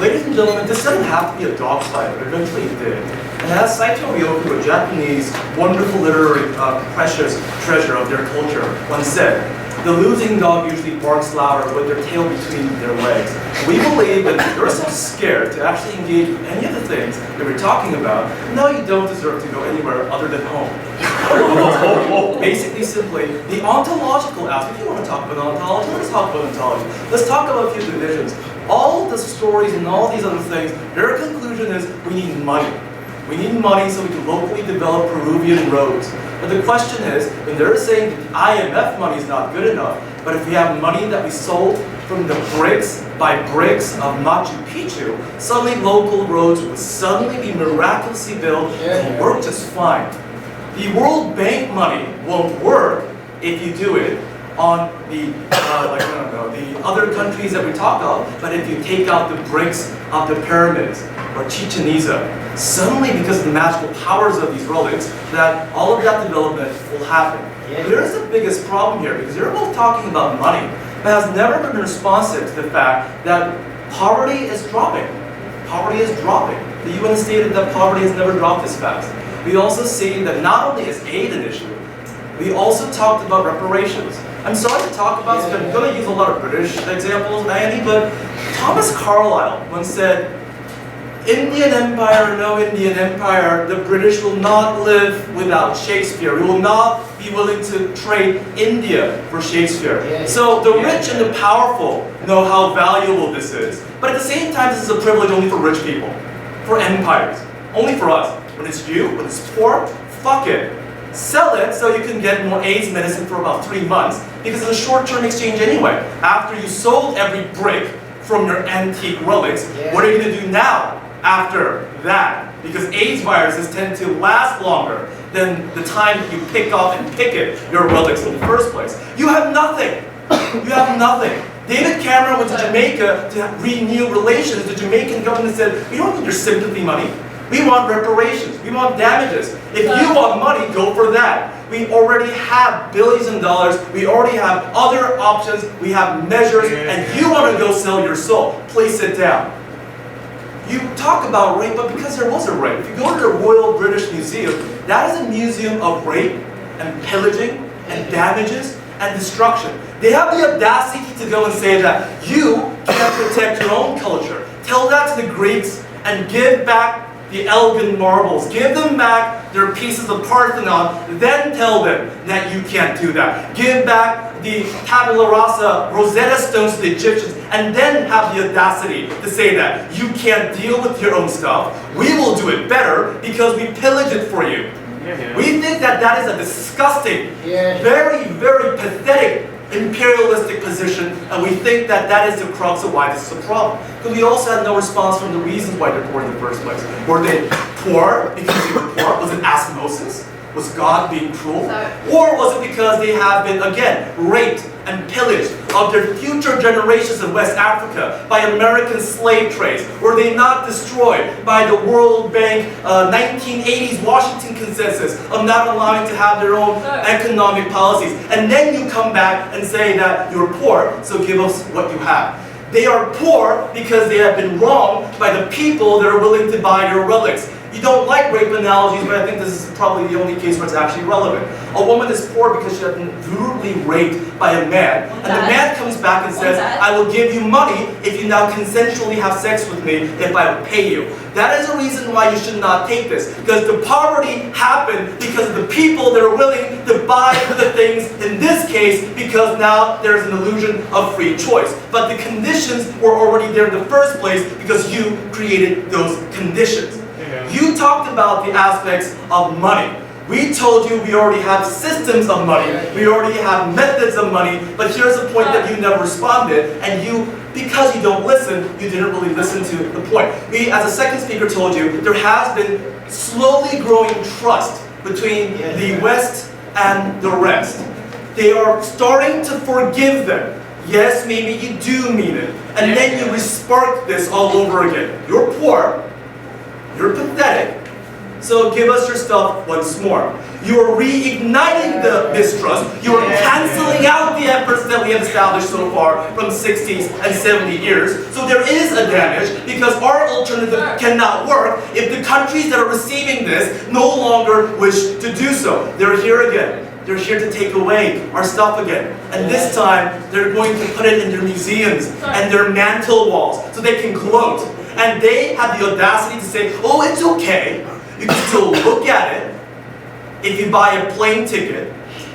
Ladies and gentlemen, this doesn't have to be a dog fight, but eventually it did. And as Saito Ryoku, a Japanese wonderful literary precious treasure of their culture, once said, the losing dog usually barks louder with their tail between their legs. We believe that if you're so scared to actually engage with any of the things that we're talking about, no, you don't deserve to go anywhere other than home. Basically, simply, the ontological aspect. If you want to talk about ontology, let's talk about ontology. Let's talk about a few divisions. All the stories and all these other things, their conclusion is we need money. We need money so we can locally develop Peruvian roads. But the question is, when they're saying that the IMF money is not good enough, but if we have money that we sold from the bricks by bricks of Machu Picchu, suddenly local roads would suddenly be miraculously built and work just fine. The World Bank money won't work if you do it on the the other countries that we talk of, but if you take out the bricks of the pyramids or Chichen Itza, suddenly because of the magical powers of these relics, that all of that development will happen. Here's the biggest problem here, because you're both talking about money, but has never been responsive to the fact that poverty is dropping. Poverty is dropping. The UN stated that poverty has never dropped this fast. We also see that not only is aid an issue, we also talked about reparations. I'm sorry to talk about this, but I'm going to use a lot of British examples, Andy, but Thomas Carlyle once said, Indian Empire or no Indian Empire, the British will not live without Shakespeare. We will not be willing to trade India for Shakespeare. So the rich and the powerful know how valuable this is. But at the same time, this is a privilege only for rich people, for empires, only for us. When it's you, when it's poor, fuck it. Sell it so you can get more AIDS medicine for about 3 months, because it's a short-term exchange anyway. After you sold every brick from your antique relics, what are you going to do now after that? Because AIDS viruses tend to last longer than the time that you pick off and picket your relics in the first place. You have nothing. You have nothing. David Cameron went to Jamaica to renew relations. The Jamaican government said, we don't need your sympathy money. We want reparations. We want damages. If you want money, go for that. We already have billions of dollars. We already have other options. We have measures. And you want to go sell your soul. Please sit down. You talk about rape, but because there was a rape. If you go to the Royal British Museum, that is a museum of rape and pillaging and damages and destruction. They have the audacity to go and say that you can't protect your own culture. Tell that to the Greeks and give back the Elgin marbles. Give them back their pieces of Parthenon, then tell them that you can't do that. Give back the tabula rasa Rosetta Stones to the Egyptians, and then have the audacity to say that you can't deal with your own stuff. We will do it better because we pillage it for you. We think that that is a disgusting, very, very pathetic imperialistic position, and we think that that is the crux of why this is a problem. Because we also had no response from the reasons why they're poor in the first place. Were they poor because they were poor? Was it osmosis? Was God being cruel? Or was it because they have been, again, raped and pillaged of their future generations in West Africa by American slave trades? Were they not destroyed by the World Bank 1980s Washington Consensus of not allowing to have their own economic policies? And then you come back and say that you're poor, so give us what you have. They are poor because they have been wronged by the people that are willing to buy your relics. You don't like rape analogies, but I think this is probably the only case where it's actually relevant. A woman is poor because she has been brutally raped by a man, and the man comes back and says, I will give you money if you now consensually have sex with me if I will pay you. That is a reason why you should not take this, because the poverty happened because of the people that are willing to buy the things, in this case, because now there's an illusion of free choice. But the conditions were already there in the first place because you created those conditions. You talked about the aspects of money. We told you we already have systems of money. We already have methods of money. But here's the point that you never responded. And you, because you don't listen, you didn't really listen to the point. We, as a second speaker told you, there has been slowly growing trust between the West and the rest. They are starting to forgive them. Yes, maybe you do mean it. And then you respark this all over again. You're poor. You're pathetic, so give us your stuff once more. You are reigniting the mistrust. You are canceling out the efforts that we have established so far from 60s and 70 years. So there is a damage because our alternative cannot work if the countries that are receiving this no longer wish to do so. They're here again. They're here to take away our stuff again. And this time, they're going to put it in their museums and their mantle walls so they can gloat. And they have the audacity to say, oh, it's okay. You can still look at it if you buy a plane ticket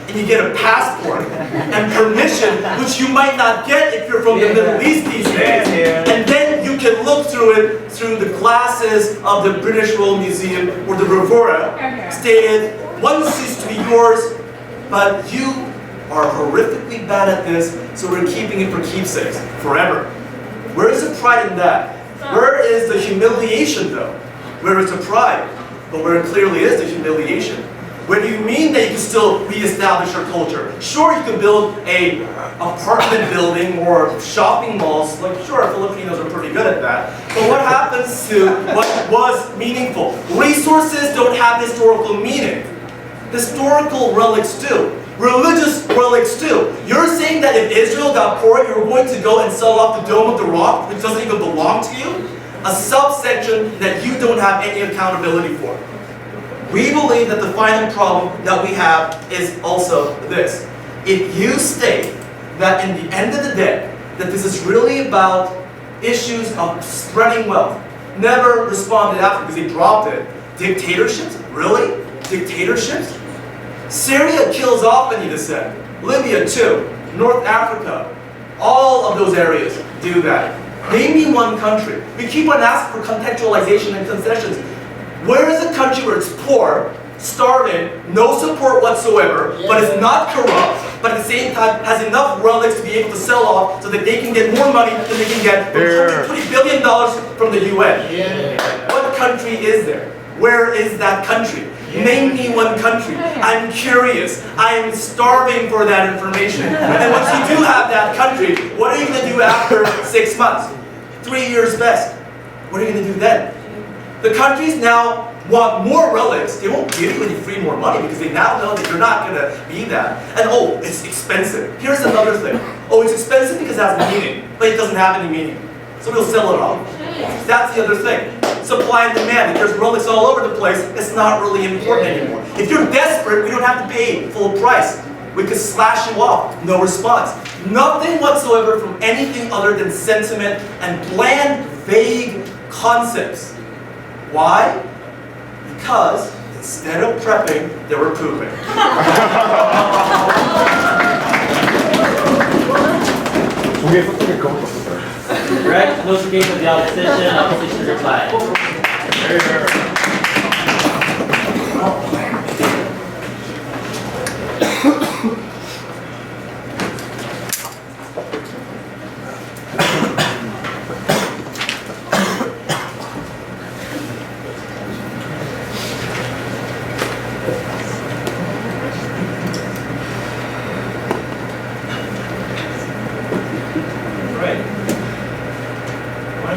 and you get a passport and permission, which you might not get if you're from the Middle East these days. And then you can look through it through the glasses of the British Royal Museum or the Revora, stated, once used to be yours, but you are horrifically bad at this, so we're keeping it for keepsakes, forever. Where is the pride in that? Where is the humiliation though? Where is the pride? But where it clearly is the humiliation. When you mean that you can still reestablish your culture, sure you can build a apartment building or shopping malls, like sure Filipinos are pretty good at that, but what happens to what was meaningful? Resources don't have historical meaning. Historical relics do. Religious relics too. You're saying that if Israel got poor, you were going to go and sell off the Dome of the Rock, which doesn't even belong to you? A subsection that you don't have any accountability for. We believe that the final problem that we have is also this. If you state that in the end of the day, that this is really about issues of spreading wealth, never responded after because they dropped it. Dictatorships? Really? Dictatorships? Syria kills off Beni descent. Libya too. North Africa. All of those areas do that. Name me one country. We keep on asking for contextualization and concessions. Where is a country where it's poor, starving, no support whatsoever, but is not corrupt, but at the same time has enough relics to be able to sell off so that they can get more money than they can get from $120 billion from the UN? What country is there? Where is that country? Name me one country. I'm curious. I am starving for that information. And once you do have that country, what are you going to do after 6 months? 3 years best. What are you going to do then? The countries now want more relics. They won't give you any free more money because they now know that you're not going to be that. And oh, it's expensive. Here's another thing. Oh, it's expensive because it has meaning, but it doesn't have any meaning. So we'll sell it off. That's the other thing. Supply and demand. If there's relics all over the place, it's not really important anymore. If you're desperate, we don't have to pay full price. We could slash you off. No response. Nothing whatsoever from anything other than sentiment and bland, vague concepts. Why? Because instead of prepping, they were pooping. Right? Notification of the opposition. Opposition reply.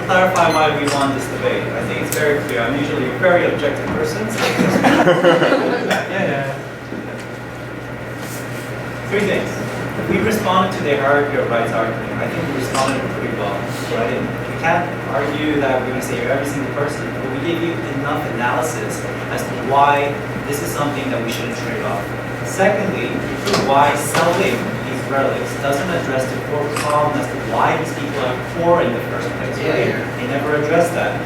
Clarify why we won this debate. I think it's very clear. I'm usually a very objective person. So Three things. We responded to the hierarchy of rights argument. I think we responded pretty well. Right? We can't argue that we're going to say you're every single person, but we gave you enough analysis as to why this is something that we shouldn't trade off. Secondly, why selling these relics doesn't address the core problem as to why these people are poor in the first place. Right? They never address that.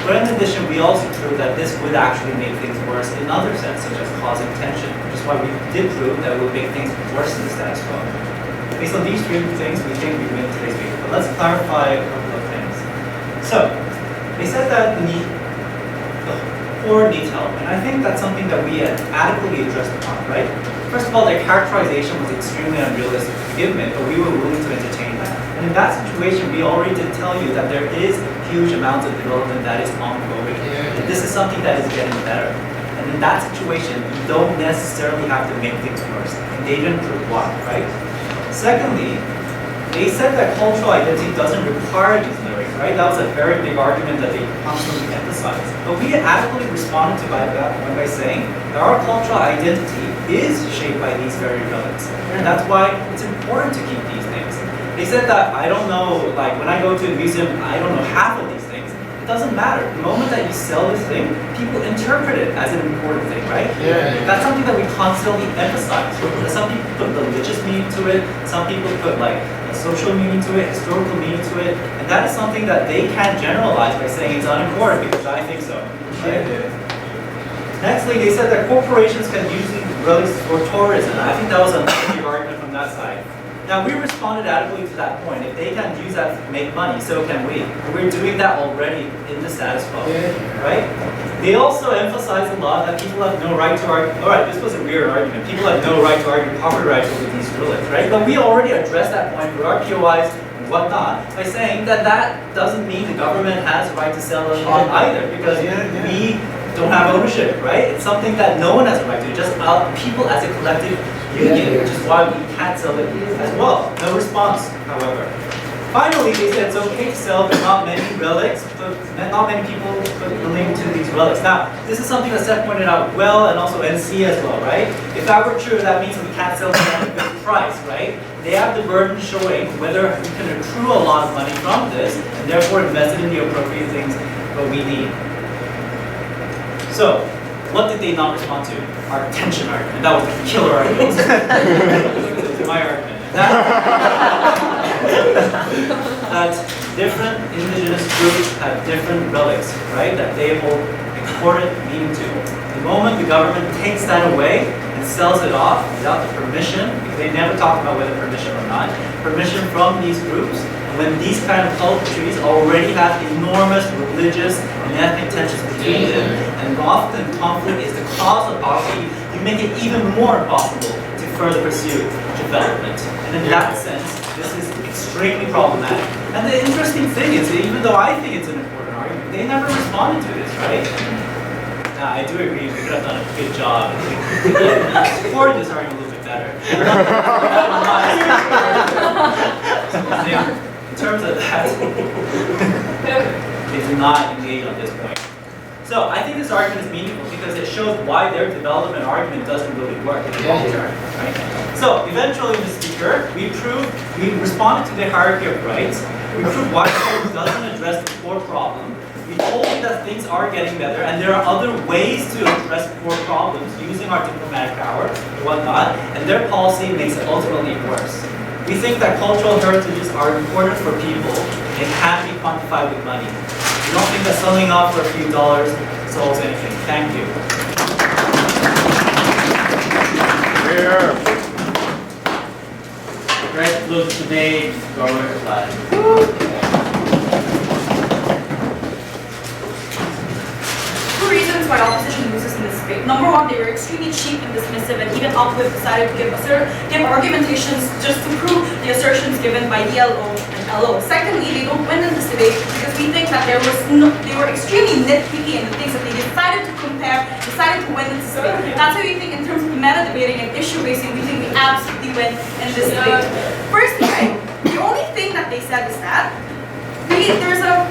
But in addition, we also proved that this would actually make things worse in other sense, such as causing tension, which is why we did prove that it would make things worse in the status quo. Based on these three things, we think we win today's paper. But let's clarify a couple of things. So, they said that we need the poor need help, and I think that's something that we had adequately addressed upon, right? First of all, their characterization was extremely unrealistic to begin with, but we were willing to entertain that. And in that situation, we already did tell you that there is huge amounts of development that is ongoing. And this is something that is getting better. And in that situation, you don't necessarily have to make things worse. And they didn't prove why, right? Secondly, they said that cultural identity doesn't require these lyrics, right? That was a very big argument that they constantly emphasized. But we adequately responded to that point by saying that our cultural identity is shaped by these very relics. And that's why it's important to keep these things. They said that, I don't know, like when I go to a museum, I don't know half of these things. It doesn't matter. The moment that you sell this thing, people interpret it as an important thing, right? Yeah. That's something that we constantly emphasize. Some people put religious meaning to it. Some people put like a social meaning to it, historical meaning to it. And that is something that they can't generalize by saying it's unimportant because I think so. Right? Nextly, they said that corporations can use these relics for tourism. I think that was a big argument from that side. Now, we responded adequately to that point. If they can use that to make money, so can we. We're doing that already in the status quo, right? They also emphasize a lot that people have no right to argue. All right, this was a weird argument. People have no right to argue copyright over these relics, right? But we already addressed that point with our POIs and whatnot by saying that that doesn't mean the government has a right to sell it on either, because we don't have ownership, right? It's something that no one has a right to, just people as a collective union, which is why we can't sell it as well. No response, however. Finally, they said it's okay to sell, but not many relics, but not many people relate to these relics. Now, this is something that Seth pointed out well, and also NC as well, right? If that were true, that means we can't sell them at a good price, right? They have the burden showing whether we can accrue a lot of money from this, and therefore invest it in the appropriate things that we need. So, what did they not respond to? Our tension argument. That was a killer argument. It was my argument. That different indigenous groups have different relics, right? That they hold important meaning to. The moment the government takes that away and sells it off without the permission, because they never talk about whether permission or not, permission from these groups, when these kind of cultures already have enormous religious and ethnic tensions between them, and often conflict is the cause of poverty, you make it even more impossible to further pursue development. And in that sense, this is extremely problematic. And the interesting thing is, even though I think it's an important argument, they never responded to this, right? Now, I do agree we could have done a good job supporting this argument a little bit better. In terms of that, they do not engage on this point. So I think this argument is meaningful because it shows why their development argument doesn't really work in the long term. Right? So eventually, Mr. Speaker, we responded to the hierarchy of rights. We proved why the code doesn't address the core problem. We told you that things are getting better, and there are other ways to address core problems using our diplomatic power and whatnot, and their policy makes it ultimately worse. We think that cultural heritages are important for people and can't be quantified with money. We don't think that selling off for a few dollars solves anything. Thank you. Right, close today, government flag. Two reasons why opposition loses in this debate. Number one, they were extremely cheap and dismissive, and even Uplift decided to give argumentations just to prove the assertions given by DLO and LO. Secondly, they don't win in this debate because we think that they were extremely nitpicky in the things that they decided to compare, decided to win in this debate. That's why we think in terms of meta debating and issue raising, we think we absolutely win in this debate. Firstly, right, the only thing that they said is that there's a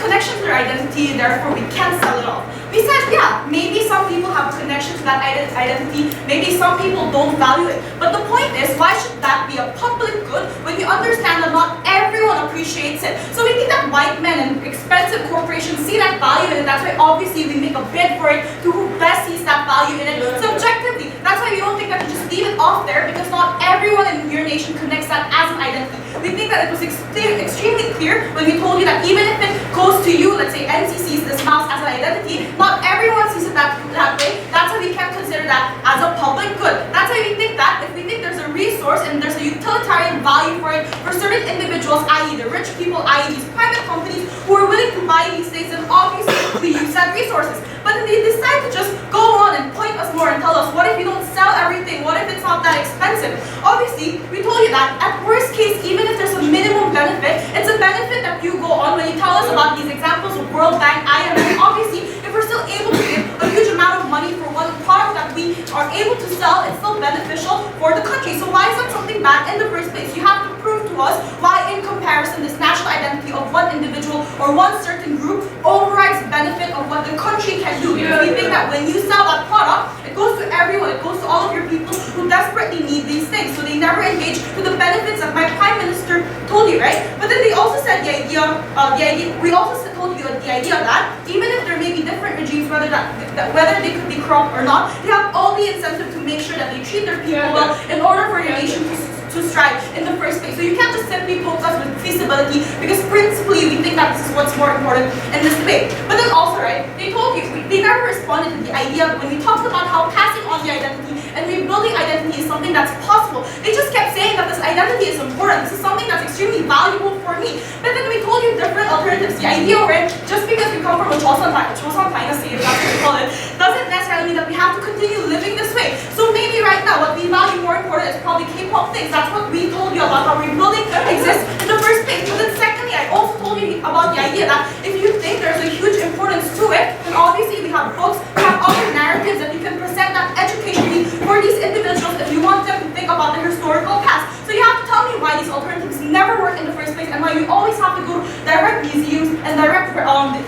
connection to their identity, and therefore we can't sell it off. We said, yeah, maybe some people have a connection to that identity, maybe some people don't value it. But the point is, why should that be a public good when you understand that not everyone appreciates it? So we think that white men and expensive corporations see that value in it. That's why obviously we make a bid for it to who best sees that value in it subjectively. That's why we don't think that you just leave it off there, because not everyone in your nation connects that as an identity. We think that it was extremely clear when we told you that even if it goes to you, let's say NC sees this mouse as an identity, not everyone sees it that way. That's why we can't consider that as a public good. That's why we think that if we think there's a resource and there's a utilitarian value for it for certain individuals, i.e. the rich people, i.e. these private companies who are willing to buy these things, then obviously we use that resources. But if they decide to just go on and point us more and tell us, what if you don't sell everything? What if it's not that expensive? Obviously, we told you that at worst case, even if there's a minimum benefit, it's a benefit that you go on when you tell us about these examples of World Bank, IMF. Obviously, if we're still able to give a huge amount of money for one product that we are able to sell, it's still beneficial for the country. So why is that something bad in the first place? You have to prove to us why, in comparison, this national identity of one individual or one certain group overrides the benefit of what the country can do. Because we think that when you sell that product, it goes to everyone, it goes to all of your people who desperately need these things. So they never engage to the benefits that my Prime Minister told you, right? But then they also said we also told you the idea that even if there may be different regimes, whether they could be corrupt or not, they have all the incentive to make sure that they treat their people well in order for the nation to strive in the first place. So you can't just simply poke us with feasibility, because principally we think that this is what's more important in this debate. But then also, right, they told you, they never responded to the idea when we talked about how passing on the identity and rebuilding identity is something that's possible. They just kept saying that this identity is important, this is something that's extremely valuable for me. But then we told you different alternatives. The idea, right, just because we come from a Chosun dynasty, if that's what you call it, doesn't necessarily mean that we have to continue living this way. So maybe right now what we value more important is probably K-pop things. That's what we told you about how rebuilding exists in the first place. But then secondly, I also told you about the idea that if you think there's a huge importance to it, then obviously we have books, we have other narratives that you can present that educationally for these individuals if you want them to think about the historical past. So you have to tell me why these alternatives never work in the first place and why you always have to go to direct museums and direct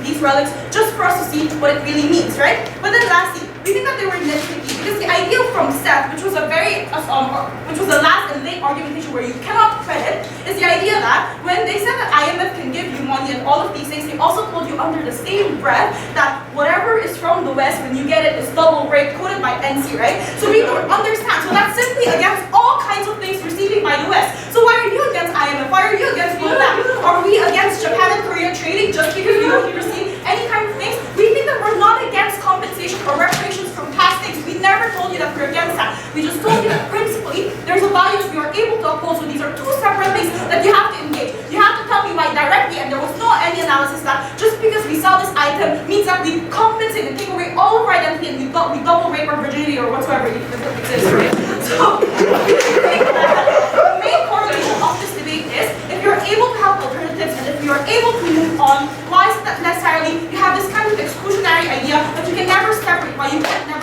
these relics just for us to see what it really means, right? But then lastly, we think that they were nitpicky because the idea from Seth, which was a last and late argumentation where you cannot credit, is the idea that when they said that IMF can give you money and all of these things, they also told you under the same breath that whatever is from the West, when you get it, is double rate coded by NC, right? So we don't understand. So that's simply against all kinds of things receiving by the West. So why are you against IMF? Why are you against World Bank? Are we against Japan and Korea trading just because we don't receive any kind of things? We think that we're not against compensation or reparations from past things. We never told you that we're against that. We just told you that principally there's a value that we are able to uphold. So these are two separate things that you have to engage. You have to tell me why directly, and there was no any analysis that just because we sell this item means that we compensate and take away all of our identity and we double rape our virginity or whatsoever it exists, right? So the main correlation of this debate is if you're able to have alternatives and if you're able to move on, why is it that necessarily you have this kind of exclusionary idea that you can never separate, why you can never